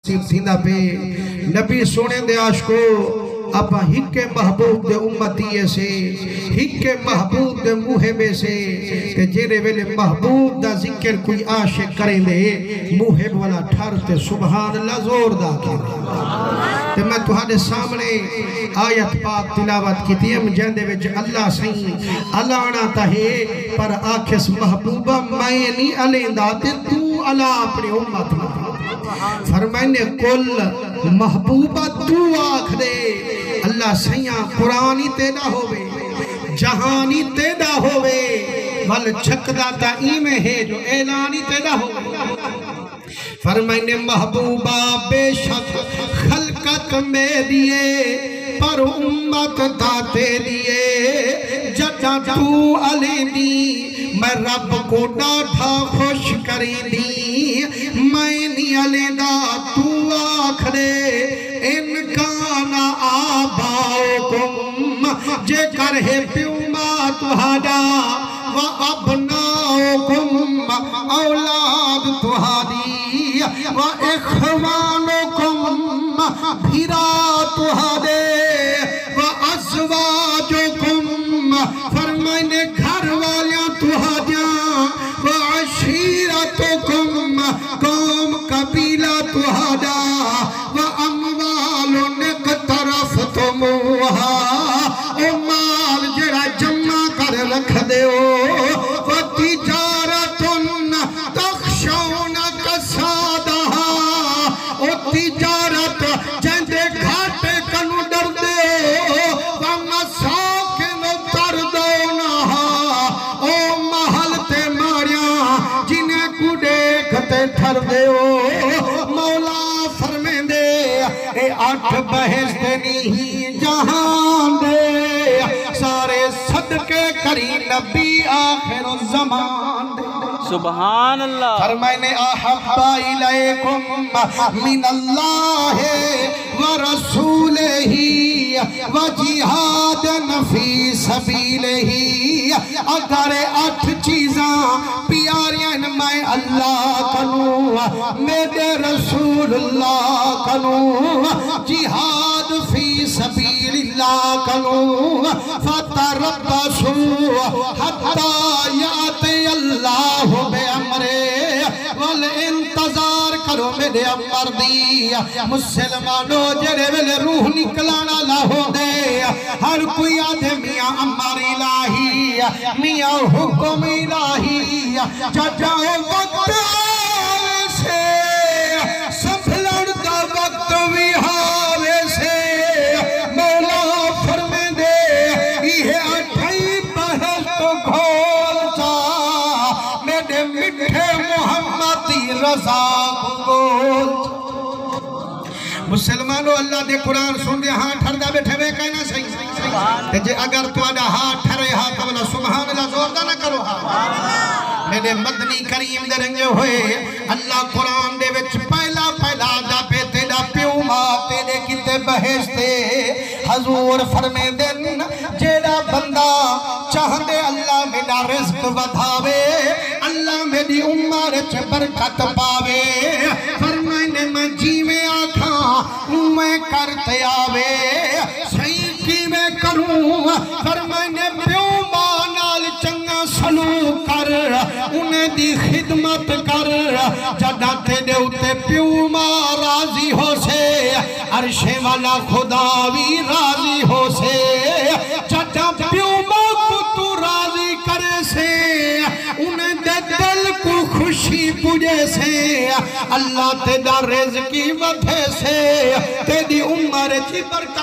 تھیندا پہ نبی سونے دے عاشقو اپا ہک محبوب دے امتیے سے ہک محبوب دے محبے سے کہ جیرے ویلے محبوب دا ذکر کوئی عاشق کریں دے محب والا ٹھارتے سبحان اللہ زور دا کے میں تہاڈے سامنے آیت پاک تلاوت کی تیم جندے وچ اللہ سہیں الانا تہے پر آکھس محبوبہ میں نہیں الیندا تے تو الا اپنی امت میں فرمائنے کل محبوبہ تو آکھ دے اللہ سیاں قرآنی تیڑا ہوئے جہانی تیڑا ہوئے ول چھکدہ تا ایمیں ہے جو اعلانی تیڑا ہوئے فرمائنے محبوبہ بے شک خلقت میں دیئے پر امت داتے دیئے جٹا تو علی دی میں رب کو ڈاٹھا خوش کری دی میں نہیں علی دا تو آکھرے انکانا آباؤکم جے کرے پیوما تہاڈا و ابناؤکم اولاد تہاڈی و اخوانکم بھیرا تہاڈے و ازواجکم فرمائنے گھر والیاں تہاڈیاں و عشیرتکم قوم قبیلہ تہاڈا و اموال اقترفتموہا او مال جڑا جمع کر رکھ دیو و تجارت تخشون کسادہا او تجارت جندے گھاٹے کنو ڈر دیو و مساکن تردونہا او محل تے ماریاں جنہیں کو دیکھتے ٹھر دیو مولا فرمین دے اے 8 بہشت نہیں جہان دے سارے صدقے کری نبی آخر الزمان دے سبحان اللہ فرمائنے احبا الیکم من اللہ و رسولہ و جہاد فی سبیلہ اگر 8 چیزاں پیاریاں میں اللہ کنوں میرے رسول اللہ کنوں جہاد فی سبیل اللہ کنوں فتربصوا حتی یاتی اللہ بے امرے والانتظار کرو میرے امر دی مسلمانوں جڑے ویلے روح نکلانا لاہو دے ہر کوئی آدھے میاں امر الہی میاں حکم الہی جاؤ وقت آوے سے سنبھلن دا وقت ویہاوے سے مولا فرمے دے یہ 8 بہشت کھول جا میرے مٹھے محمدی رضا بول مسلمانوں اللہ دے قرآن سن دے ہاں ٹھردہ بیٹھے بے کہنا صحیح کہ اگر تو آدھا ہاں ٹھرے ہاں تو بلا سبحان اللہ زوردہ نہ کرو ہاں میرے مدنی کریم دے رنگے ہوئے اللہ قرآن دے وچ پہلا دا پہ تیڑا پیو ماں تیڑے کتے بہشتے حضور فرمے دن جیڑا بندہ چاہندے اللہ میرا رزق بدھاوے اللہ میری عمر چ برکت پاوے فرمائنے میں جی میں آکھاں میں کرتے آوے صحیح کی میں کروں فرمائنے پیو ماں نال چنگا سلوک کر انہیں دی خدمت کر جدہ تیڑے اتے پیو ماں راضی ہو سے عرش والا خدا بھی راضی ہو سے جدہ پیو ماں کو تو راضی کرے سے انہیں دے دل کو خوشی پوجے سے اللہ تیڑا رزقی ودھے سے تیڑی عمر چی برکت